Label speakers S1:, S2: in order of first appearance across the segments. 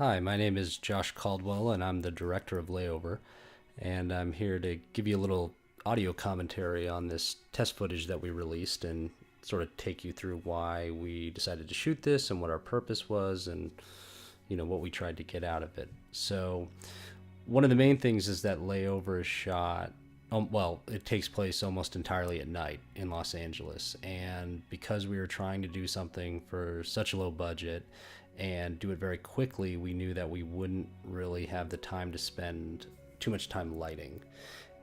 S1: Hi, my name is Josh Caldwell, and I'm the director of Layover. And I'm here to give you a little audio commentary on this test footage that we released and sort of take you through why we decided to shoot this and what our purpose was and, what we tried to get out of it. So, one of the main things is that Layover is shot. It takes place almost entirely at night in Los Angeles. And because we were trying to do something for such a low budget and do it very quickly, we knew that we wouldn't really have the time to spend too much time lighting.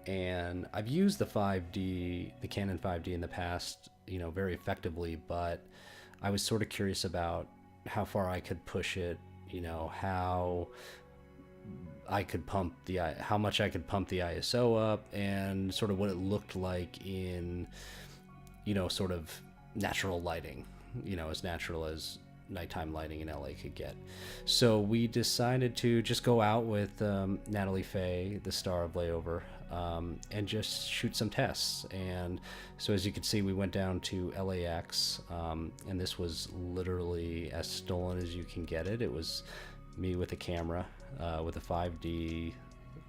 S1: And I've used the Canon 5D in the past, very effectively, but I was sort of curious about how far I could push it, how how much I could pump the ISO up, and sort of what it looked like in, sort of natural lighting, as natural as nighttime lighting in LA could get. So we decided to just go out with Natalie Faye, the star of Layover, and just shoot some tests. And so as you can see, we went down to LAX, and this was literally as stolen as you can get it. It was me with a camera, with a 5D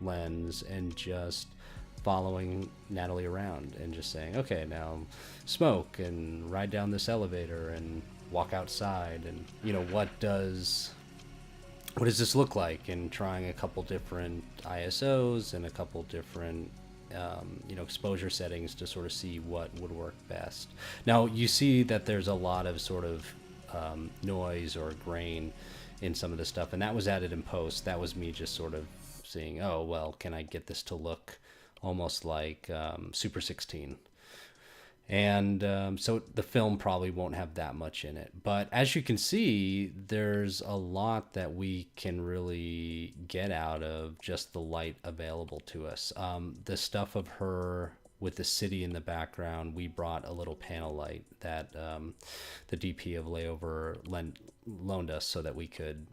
S1: lens, and just following Natalie around and just saying, okay, now smoke and ride down this elevator and walk outside, and what does this look like, and trying a couple different ISOs and a couple different exposure settings to sort of see what would work best. Now you see that there's a lot of sort of noise or grain in some of the stuff, and that was added in post. That was me just sort of seeing, oh well, can I get this to look almost like Super 16? And so the film probably won't have that much in it. But as you can see, there's a lot that we can really get out of just the light available to us. The stuff of her with the city in the background, we brought a little panel light that the DP of Layover loaned us so that we could,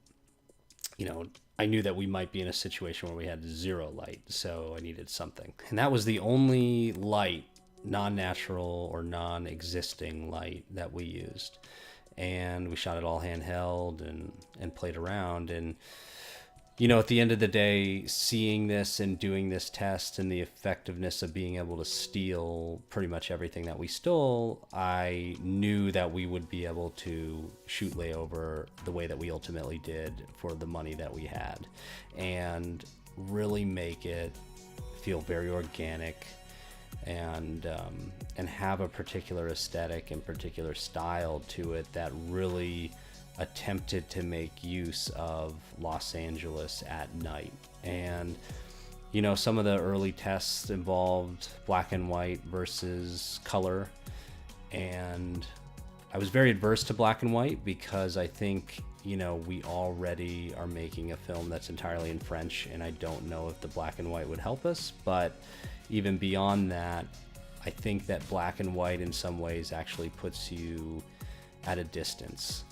S1: I knew that we might be in a situation where we had zero light, so I needed something. And that was the only light, non-natural or non-existing light, that we used. And we shot it all handheld and played around. And at the end of the day, seeing this and doing this test and the effectiveness of being able to steal pretty much everything that we stole, I knew that we would be able to shoot Layover the way that we ultimately did for the money that we had, and really make it feel very organic, and have a particular aesthetic and particular style to it that really attempted to make use of Los Angeles at night. And some of the early tests involved black and white versus color, and I was very adverse to black and white because I think we already are making a film that's entirely in French, and I don't know if the black and white would help us. But even beyond that, I think that black and white in some ways actually puts you at a distance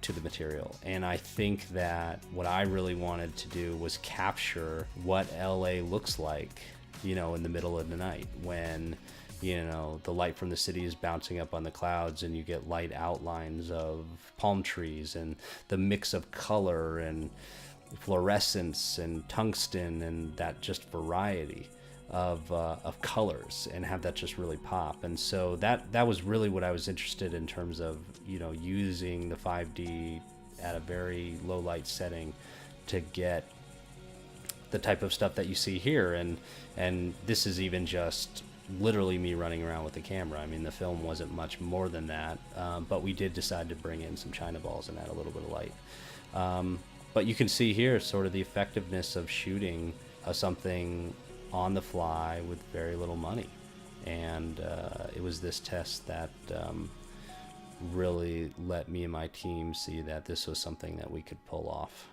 S1: to the material. And I think that what I really wanted to do was capture what LA looks like, in the middle of the night, when the light from the city is bouncing up on the clouds and you get light outlines of palm trees, and the mix of color and fluorescence and tungsten, and that just variety of colors, and have that just really pop. And so that was really what I was interested in terms of using the 5D at a very low light setting to get the type of stuff that you see here. And this is even just literally me running around with the camera. I mean, the film wasn't much more than that, but we did decide to bring in some China balls and add a little bit of light. But you can see here sort of the effectiveness of shooting something on the fly with very little money. And it was this test that really let me and my team see that this was something that we could pull off.